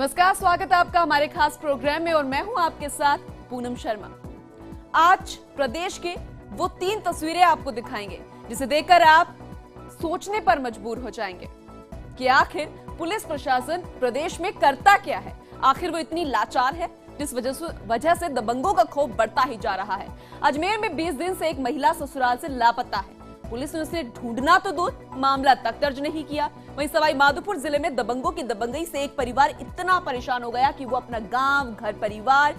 नमस्कार, स्वागत है आपका हमारे खास प्रोग्राम में और मैं हूं आपके साथ पूनम शर्मा। आज प्रदेश के वो 3 तस्वीरें आपको दिखाएंगे जिसे देखकर आप सोचने पर मजबूर हो जाएंगे कि आखिर पुलिस प्रशासन प्रदेश में करता क्या है। आखिर वो इतनी लाचार है जिस वजह से दबंगों का खौफ बढ़ता ही जा रहा है। अजमेर में 20 दिन से एक महिला ससुराल से लापता है। पुलिस ने उसे ढूंढना तो दूर, मामला तक दर्ज नहीं किया। वहीं सवाई माधोपुर जिले में दबंगों की दबंगई से एक परिवार इतना परेशान हो गया कि वो अपना गांव, घर परिवार,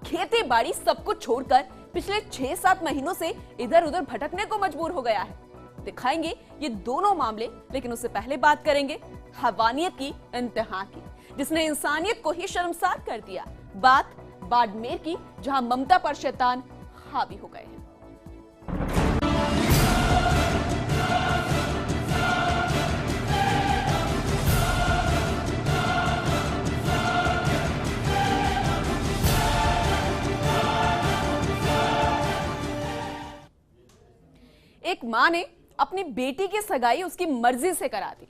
खेती बाड़ी सब कुछ छोड़कर पिछले 6-7 महीनों से इधर उधर भटकने को मजबूर हो गया है। दिखाएंगे ये दोनों मामले, लेकिन उससे पहले बात करेंगे हैवानियत की इंतहा की, जिसने इंसानियत को ही शर्मसार कर दिया। बात बाड़मेर की, जहां ममता पर शैतान हावी हो गए हैं। एक मां ने अपनी बेटी की सगाई उसकी मर्जी से करा दी,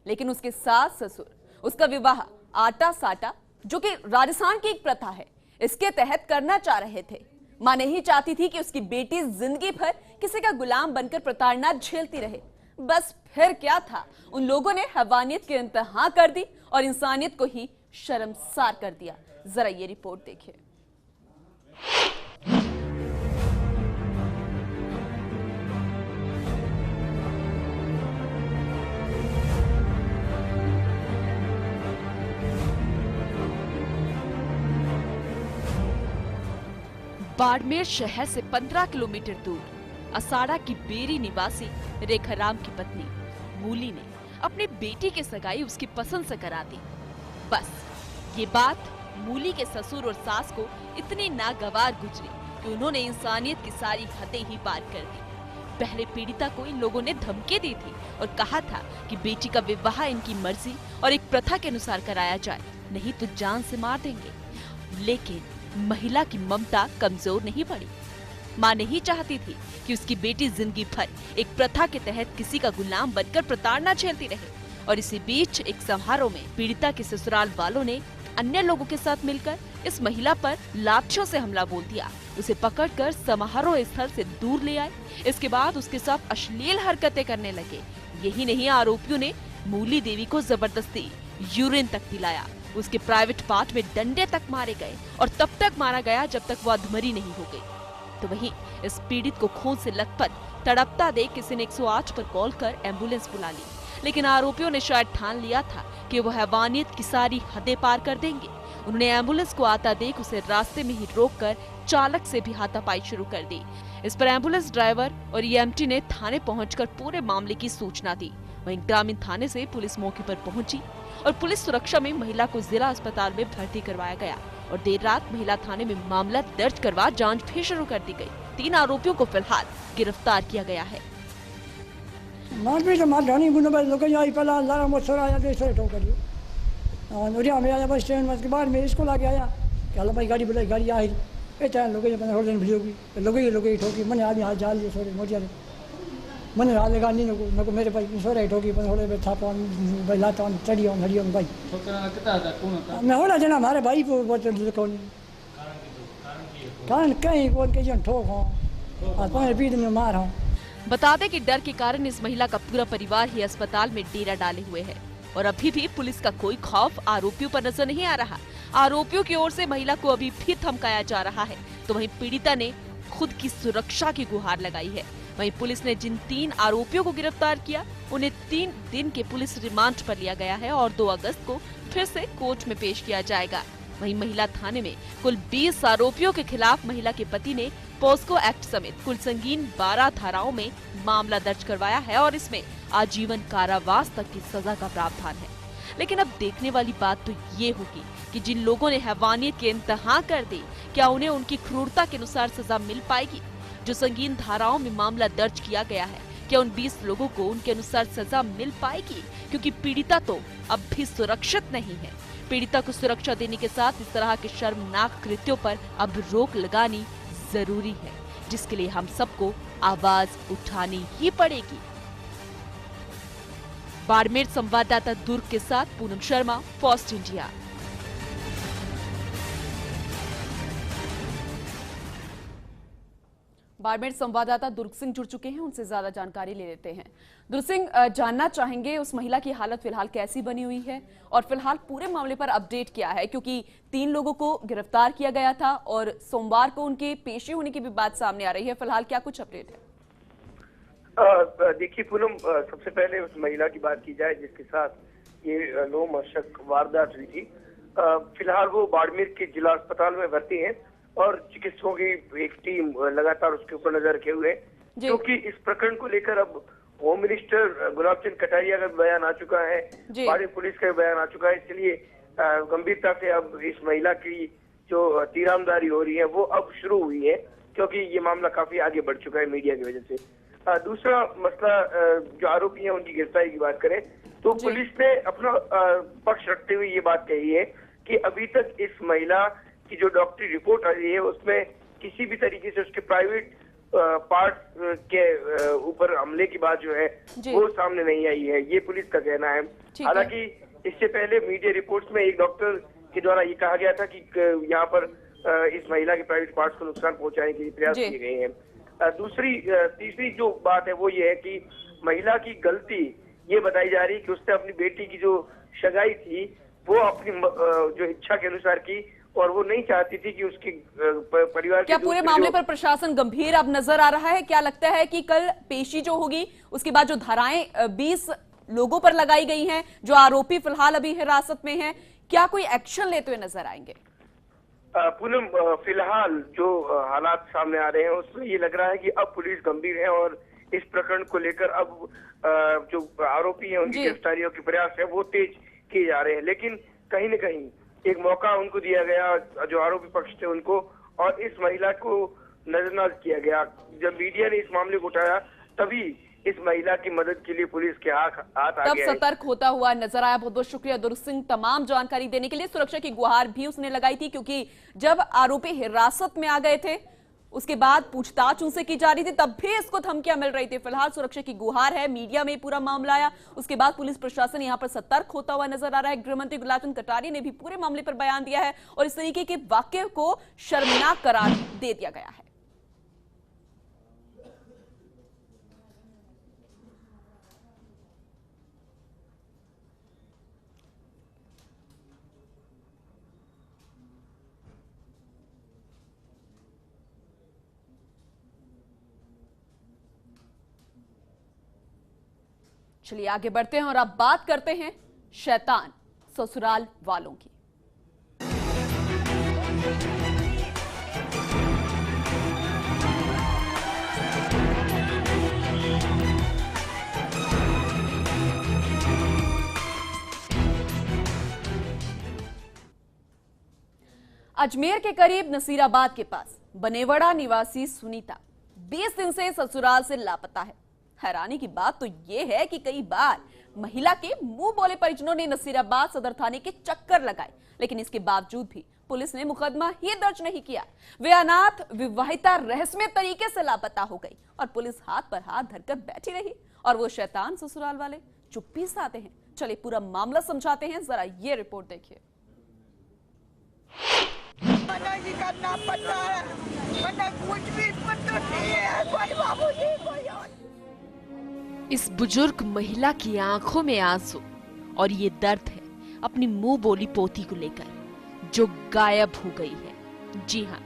लेकिन उसके सास ससुर उसका विवाह आटा साटा, जो कि राजस्थान की एक प्रथा है, इसके तहत करना चाह रहे थे। मां नहीं चाहती थी कि उसकी बेटी जिंदगी भर किसी का गुलाम बनकर प्रताड़ना झेलती रहे। बस फिर क्या था, उन लोगों ने हैवानियत की इंतहा कर दी और इंसानियत को ही शर्मसार कर दिया। जरा ये रिपोर्ट देखिए। बाड़मेर शहर से 15 किलोमीटर दूर असाड़ा की बेरी निवासी रेखाराम की पत्नी मूली ने अपनी बेटी की सगाई उसकी पसंद से करा दी। बस ये बात मूली के ससुर और सास को इतनी नागवार गुजरी कि उन्होंने इंसानियत की सारी हदें ही पार कर दी। पहले पीड़िता को इन लोगों ने धमकी दी थी और कहा था कि बेटी का विवाह इनकी मर्जी और एक प्रथा के अनुसार कराया जाए, नहीं तो जान से मार देंगे। लेकिन महिला की ममता कमजोर नहीं पड़ी। मां नहीं चाहती थी कि उसकी बेटी जिंदगी भर एक प्रथा के तहत किसी का गुलाम बनकर प्रताड़ना झेलती रहे। और इसी बीच एक समारोह में पीड़िता के ससुराल वालों ने अन्य लोगों के साथ मिलकर इस महिला पर लाठियों से हमला बोल दिया। उसे पकड़कर समारोह स्थल से दूर ले आए। इसके बाद उसके साथ अश्लील हरकतें करने लगे। यही नहीं, आरोपियों ने मूली देवी को जबरदस्ती यूरिन तक पिलाया। उसके प्राइवेट पार्ट में डंडे तक मारे गए और तब तक मारा गया जब तक वो अधमरी नहीं हो गई। तो वहीं इस पीड़ित को खून से लथपथ तड़पता देख किसी ने 108 पर कॉल कर एम्बुलेंस बुला ली। लेकिन आरोपियों ने शायद ठान लिया था कि वो हैवानियत की सारी हदें पार कर देंगे। उन्होंने एम्बुलेंस को आता देख उसे रास्ते में ही रोककर चालक से भी हाथापाई शुरू कर दी। इस पर एम्बुलेंस ड्राइवर और ईएमटी ने थाने पहुंचकर पूरे मामले की सूचना दी। वहीं ग्रामीण थाने से पुलिस मौके पर पहुंची और पुलिस सुरक्षा में महिला को जिला अस्पताल में भर्ती करवाया गया और देर रात महिला थाने में मामला दर्ज करवा जांच भी शुरू कर दी गई। 3 आरोपियों को फिलहाल गिरफ्तार किया गया है। मन रात लगा नहीं नको मेरे भाई सोरे ठोकी पर होले बैठा पान भाई लाता चढ़ी on हरियम भाई ठोकरा कितना था कौन था मैं होला जना हमारे भाई को बोतल कौन कारण कहीं कौन के जन ठोक हो और पाए पीठ में मार हो। बता दें कि डर के कारण इस महिला का पूरा परिवार ही अस्पताल में डेरा डाले हुए है और अभी भी पुलिस का कोई खौफ आरोपियों पर नजर नहीं आ रहा। आरोपियों की ओर से महिला को अभी भी धमकाया जा रहा है, तो वहीं पीड़िता ने खुद की सुरक्षा की गुहार लगाई है। वहीं पुलिस ने जिन 3 आरोपियों को गिरफ्तार किया उन्हें 3 दिन के पुलिस रिमांड पर लिया गया है और 2 अगस्त को फिर से कोर्ट में पेश किया जाएगा। वहीं महिला थाने में कुल 20 आरोपियों के खिलाफ महिला के पति ने पोस्को एक्ट समेत कुल संगीन 12 धाराओं में मामला दर्ज करवाया है और इसमें आजीवन कारावास तक की सजा का प्रावधान है। लेकिन अब देखने वाली बात तो ये होगी कि जिन लोगों ने हैवानियत की इंतहा कर दी, क्या उन्हें उनकी क्रूरता के अनुसार सजा मिल पाएगी? जो संगीन धाराओं में मामला दर्ज किया गया है, क्या उन 20 लोगों को उनके अनुसार सजा मिल पाएगी? क्योंकि पीड़िता तो अब भी सुरक्षित नहीं है। पीड़िता को सुरक्षा देने के साथ इस तरह के शर्मनाक कृत्यों पर अब रोक लगानी जरूरी है, जिसके लिए हम सबको आवाज उठानी ही पड़ेगी। बाड़मेर संवाददाता दुर्ग के साथ पूनम शर्मा, फर्स्ट इंडिया। बाड़मेर संवाददाता दुर्ग सिंह जुड़ चुके हैं, उनसे ज्यादा जानकारी ले लेते हैं। दुर्ग सिंह, जानना चाहेंगे उस महिला की हालत फिलहाल कैसी बनी हुई है और फिलहाल पूरे मामले पर अपडेट क्या है, क्योंकि 3 लोगों को गिरफ्तार किया गया था और सोमवार को उनके पेशी होने की भी बात सामने आ रही है। फिलहाल क्या कुछ अपडेट है? देखिए पूनम, सबसे पहले उस महिला की बात की जाए जिसके साथ ये लोमहर्षक वारदात हुई थी। फिलहाल वो बाड़मेर के जिला अस्पताल में भर्ती हैं और चिकित्सकों की एक टीम लगातार उसके ऊपर नजर रखे हुए है, क्योंकि इस प्रकरण को लेकर अब होम मिनिस्टर गुलाब चंद कटारिया का बयान आ चुका है, बाड़मेर पुलिस का बयान आ चुका है। इसलिए गंभीरता से अब इस महिला की जो तीरामदारी हो रही है वो अब शुरू हुई है, क्योंकि ये मामला काफी आगे बढ़ चुका है मीडिया की वजह से। दूसरा मसला, जो आरोपी हैं उनकी गिरफ्तारी की बात करें तो पुलिस ने अपना पक्ष रखते हुए ये बात कही है कि अभी तक इस महिला की जो डॉक्टरी रिपोर्ट आ रही है उसमें किसी भी तरीके से उसके प्राइवेट पार्ट के ऊपर हमले की बात जो है वो सामने नहीं आई है, ये पुलिस का कहना है। हालांकि इससे पहले मीडिया रिपोर्ट्स में एक डॉक्टर के द्वारा ये कहा गया था कि यहाँ पर इस महिला के प्राइवेट पार्ट्स को नुकसान पहुंचाने के लिए प्रयास किए गए हैं। तीसरी जो बात है वो ये है कि महिला की गलती ये बताई जा रही है कि उसने अपनी बेटी की जो सगाई थी वो अपनी जो इच्छा के अनुसार की और वो नहीं चाहती थी कि उसके परिवार क्या पूरे मामले पर प्रशासन गंभीर अब नजर आ रहा है? क्या लगता है कि कल पेशी जो होगी उसके बाद जो धाराएं 20 लोगों पर लगाई गई हैं, जो आरोपी फिलहाल अभी हिरासत में हैं, क्या कोई एक्शन लेते हुए नजर आएंगे? पूनम, फिलहाल जो हालात सामने आ रहे हैं उसमें ये लग रहा है कि अब पुलिस गंभीर है और इस प्रकरण को लेकर अब जो आरोपी हैं उनकी गिरफ्तारियों के प्रयास है वो तेज किए जा रहे हैं। लेकिन कहीं न कहीं एक मौका उनको दिया गया, जो आरोपी पक्ष थे उनको, और इस महिला को नजरअंदाज किया गया। जब मीडिया ने इस मामले को उठाया तभी इस महिला की मदद के लिए पुलिस के हाथ आ गया, तब सतर्क होता हुआ नजर आया। बहुत बहुत शुक्रिया दुर्ग सिंह तमाम जानकारी देने के लिए। सुरक्षा की गुहार भी उसने लगाई थी, क्योंकि जब आरोपी हिरासत में आ गए थे उसके बाद पूछताछ उनसे की जा रही थी, तब भी इसको धमकियां मिल रही थी। फिलहाल सुरक्षा की गुहार है, मीडिया में पूरा मामला आया, उसके बाद पुलिस प्रशासन यहां पर सतर्क होता हुआ नजर आ रहा है। गृहमंत्री गुलाब चंद कटारिया ने भी पूरे मामले पर बयान दिया है और इस तरीके के वाक्य को शर्मनाक करार दे दिया गया है। चलिए आगे बढ़ते हैं और अब बात करते हैं शैतान ससुराल वालों की। अजमेर के करीब नसीराबाद के पास बनेवड़ा निवासी सुनीता 20 दिन से ससुराल से लापता है। हैरानी की बात तो यह है कि कई बार महिला के मुंह बोले परिजनों ने नसीराबाद सदर थाने के चक्कर लगाए, लेकिन इसके बावजूद भी पुलिस ने मुकदमा ही दर्ज नहीं किया। वे अनाथ विवाहिता रहस्यमय तरीके से लापता हो गई और पुलिस हाथ पर हाथ धरकर बैठी रही और वो शैतान ससुराल वाले चुप्पी साधे हैं। चलिए पूरा मामला समझाते हैं, जरा ये रिपोर्ट देखिए। करना पड़ता है, कुछ भी पता नहीं है, कोई बाबूजी कोई और। इस बुजुर्ग महिला की आंखों में आंसू और ये दर्द है अपनी मुंह बोली पोती को लेकर, जो गायब हो गई है। जी हाँ,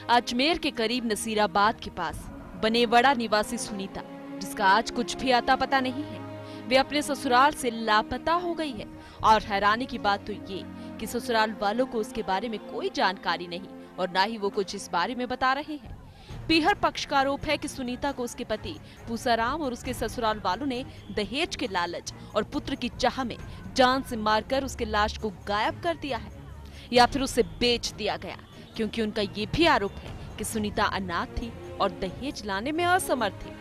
अजमेर के करीब नसीराबाद के पास बनेवड़ा निवासी सुनीता, जिसका आज कुछ भी आता पता नहीं है, वे अपने ससुराल से लापता हो गई है। और हैरानी की बात तो ये कि ससुराल वालों को उसके बारे में कोई जानकारी नहीं और ना ही वो कुछ इस बारे में बता रहे हैं। पीहर पक्ष का आरोप है कि सुनीता को उसके पति पूसाराम और उसके ससुराल वालों ने दहेज के लालच और पुत्र की चाह में जान से मारकर उसके लाश को गायब कर दिया है या फिर उसे बेच दिया गया, क्योंकि उनका ये भी आरोप है कि सुनीता अनाथ थी और दहेज लाने में असमर्थ थी।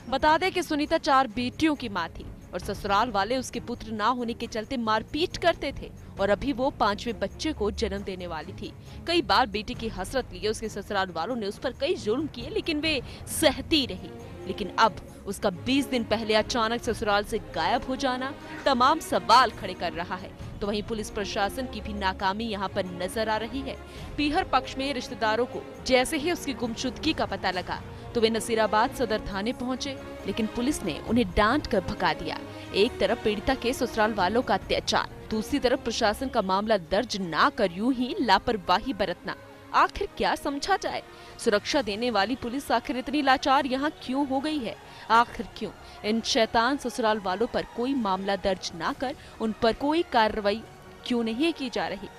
बता दें कि सुनीता 4 बेटियों की मां थी और ससुराल वाले उसके पुत्र ना होने के चलते मारपीट करते थे और अभी वो 5वें बच्चे को जन्म देने वाली थी। कई बार बेटी की हसरत लिए उसके ससुराल वालों ने उस पर कई जुल्म किए, लेकिन वे सहती रही। लेकिन अब उसका 20 दिन पहले अचानक ससुराल से गायब हो जाना तमाम सवाल खड़े कर रहा है तो वहीं पुलिस प्रशासन की भी नाकामी यहाँ पर नजर आ रही है। पीहर पक्ष में रिश्तेदारों को जैसे ही उसकी गुमशुदगी का पता लगा तो वे नसीराबाद सदर थाने पहुंचे, लेकिन पुलिस ने उन्हें डांट कर भगा दिया। एक तरफ पीड़िता के ससुराल वालों का अत्याचार, दूसरी तरफ प्रशासन का मामला दर्ज ना कर यूं ही लापरवाही बरतना। आखिर क्या समझा जाए? सुरक्षा देने वाली पुलिस आखिर इतनी लाचार यहाँ क्यों हो गई है? आखिर क्यों इन शैतान ससुराल वालों पर कोई मामला दर्ज ना कर उन पर कोई कार्रवाई क्यों नहीं की जा रही?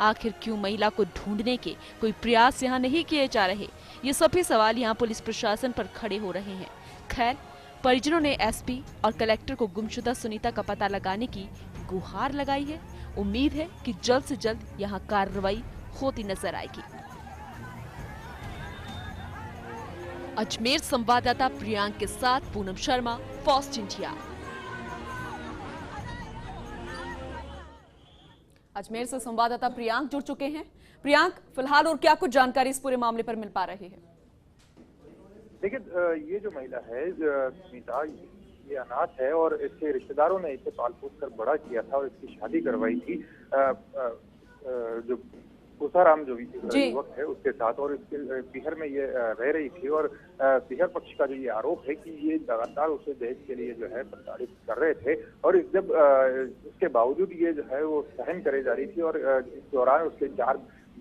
आखिर क्यों महिला को ढूंढने के कोई प्रयास यहाँ नहीं किए जा रहे? ये सभी सवाल यहाँ पुलिस प्रशासन पर खड़े हो रहे हैं। खैर, परिजनों ने एसपी और कलेक्टर को गुमशुदा सुनीता का पता लगाने की गुहार लगाई है। उम्मीद है कि जल्द से जल्द यहाँ कार्रवाई होती नजर आएगी। अजमेर संवाददाता प्रियांक के साथ पूनम शर्मा, फर्स्ट इंडिया। अजमेर से संवाददाता प्रियांक जुड़ चुके हैं। प्रियांक, फिलहाल और क्या कुछ जानकारी इस पूरे मामले पर मिल पा रही है? देखिए, ये जो महिला है सुनीता, ये अनाथ है और इसके रिश्तेदारों ने इसे पाल पोस कर बड़ा किया था और इसकी शादी करवाई थी जो कोसाराम जो युवक है उसके साथ, और इसके पीहर में ये रह रही थी। और पीहर पक्ष का जो ये आरोप है कि ये लगातार उसे दहेज के लिए जो है प्रताड़ित कर रहे थे, और जब उसके बावजूद ये जो है वो सहन करे जा रही थी। और इस दौरान उसके 4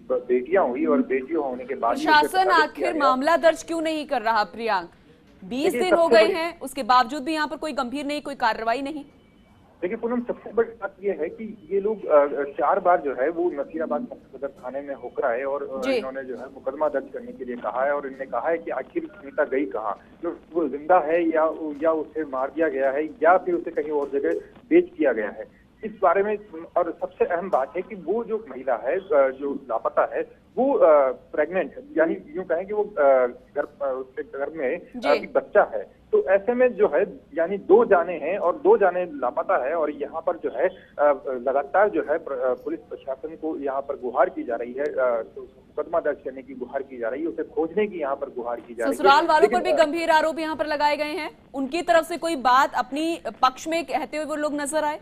बेटियां हुई और बेटियों होने के बाद प्रशासन आखिर मामला दर्ज क्यों नहीं कर रहा? प्रियांक, 20 दिन हो गए हैं, उसके बावजूद भी यहाँ पर कोई गंभीर नहीं, कोई कार्रवाई नहीं। देखिए पूनम, सबसे बड़ी बात यह है कि ये लोग 4 बार जो है वो नसीराबाद सदर थाने में होकर आए और इन्होंने जो है मुकदमा दर्ज करने के लिए कहा है। और इन्होंने कहा है कि आखिर सुनीता गई कहाँ, जो वो जिंदा है या उसे मार दिया गया है या फिर उसे कहीं और जगह बेच दिया गया है, इस बारे में। और सबसे अहम बात है कि वो जो महिला है जो लापता है वो प्रेग्नेंट है, यानी यूं कहें कि वो उसके घर में अभी बच्चा है। तो ऐसे में जो है यानी 2 जाने हैं और 2 जाने लापता है। और यहाँ पर जो है लगातार जो है पुलिस प्रशासन को यहाँ पर गुहार की जा रही है, मुकदमा दर्ज करने की गुहार की जा रही है, उसे खोजने की यहाँ पर गुहार की जा रही है। ससुराल वालों पर भी गंभीर आरोप यहाँ पर लगाए गए हैं। उनकी तरफ से कोई बात अपनी पक्ष में कहते हुए वो लोग नजर आए?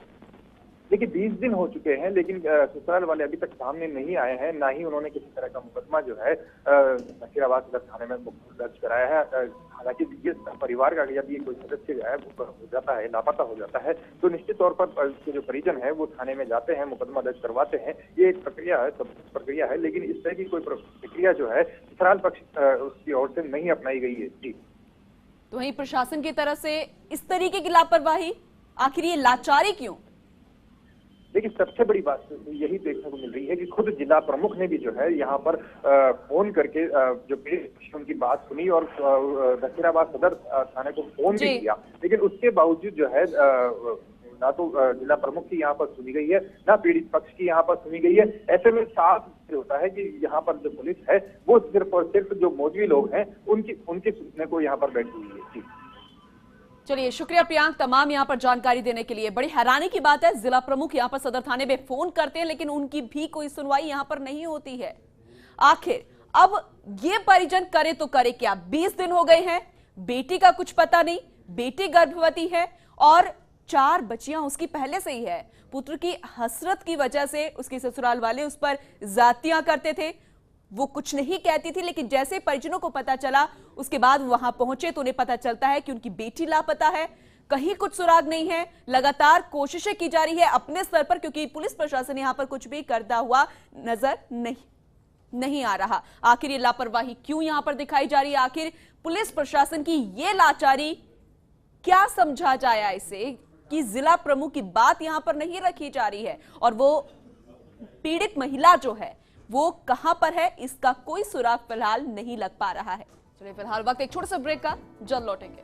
देखिए 20 दिन हो चुके हैं, लेकिन ससुराल वाले अभी तक सामने नहीं आए हैं, ना ही उन्होंने किसी तरह का मुकदमा जो है नसीराबाद सदर थाने में दर्ज कराया है। हालांकि ये परिवार का जब ये कोई सदस्य जो है वो हो जाता है, लापता हो जाता है, तो निश्चित तौर पर उसके जो परिजन है वो थाने में जाते हैं, मुकदमा दर्ज करवाते हैं। ये एक प्रक्रिया है, सब प्रक्रिया है, लेकिन इस तरह की कोई प्रक्रिया जो है ससुराल पक्ष उसकी ओर से नहीं अपनाई गई है। जी, तो वहीं प्रशासन की तरफ से इस तरीके की लापरवाही, आखिर ये लाचारी क्यों? देखिए सबसे बड़ी बात यही देखने को मिल रही है कि खुद जिला प्रमुख ने भी जो है यहाँ पर फोन करके जो पेश उनकी बात सुनी और नसीराबाद सदर थाने को फोन भी किया, लेकिन उसके बावजूद जो है ना तो जिला प्रमुख की यहाँ पर सुनी गई है, ना पीड़ित पक्ष की यहाँ पर सुनी गई है। ऐसे में साफ होता है कि यहाँ पर जो पुलिस है वो सिर्फ और सिर्फ जो मौजूद लोग हैं उनकी सुनने को यहाँ पर बैठी हुई है। जी चलिए, शुक्रिया प्रियांक तमाम यहाँ पर जानकारी देने के लिए। बड़ी हैरानी की बात है, जिला प्रमुख यहाँ पर सदर थाने में फोन करते हैं लेकिन उनकी भी कोई सुनवाई यहाँ पर नहीं होती है। आखिर अब ये परिजन करे तो करे क्या? 20 दिन हो गए हैं, बेटी का कुछ पता नहीं, बेटी गर्भवती है और 4 बच्चियां उसकी पहले से ही है। पुत्र की हसरत की वजह से उसके ससुराल वाले उस पर जातियां करते थे, वो कुछ नहीं कहती थी, लेकिन जैसे परिजनों को पता चला उसके बाद वहां पहुंचे तो उन्हें पता चलता है कि उनकी बेटी लापता है, कहीं कुछ सुराग नहीं है। लगातार कोशिशें की जा रही है अपने स्तर पर, क्योंकि पुलिस प्रशासन यहां पर कुछ भी करता हुआ नजर नहीं आ रहा। आखिर ये लापरवाही क्यों यहां पर दिखाई जा रही है? आखिर पुलिस प्रशासन की ये लाचारी क्या समझा जाए इसे कि जिला प्रमुख की बात यहां पर नहीं रखी जा रही है और वो पीड़ित महिला जो है वो कहां पर है, इसका कोई सुराग फिलहाल नहीं लग पा रहा है। चलिए फिलहाल वक्त एक छोटे से ब्रेक का, जल्द लौटेंगे।